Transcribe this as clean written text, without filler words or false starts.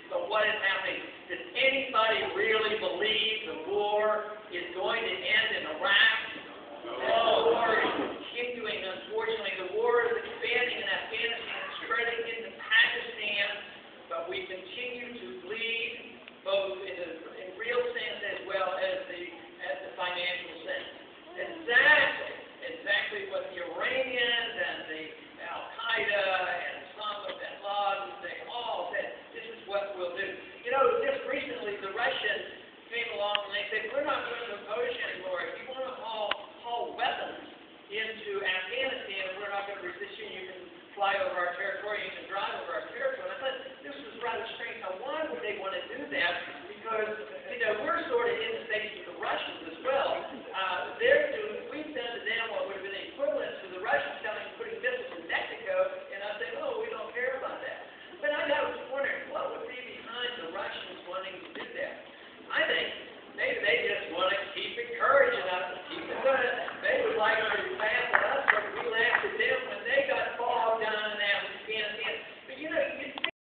But what is happening? Does anybody really believe the war is going to end in Iraq? The war is continuing, unfortunately. The war is expanding in Afghanistan, spreading into Pakistan, but we continue to bleed both in real sense as well as the financial sense. Exactly what the Iranians and the Al-Qaeda and some of bin Laden, they all said, this is what we'll do. You know, just recently the Russians came along and they said, we're not going to oppose you anymore. If you want to haul weapons into Afghanistan, we're not going to resist you. You can fly over our territory, you can drive over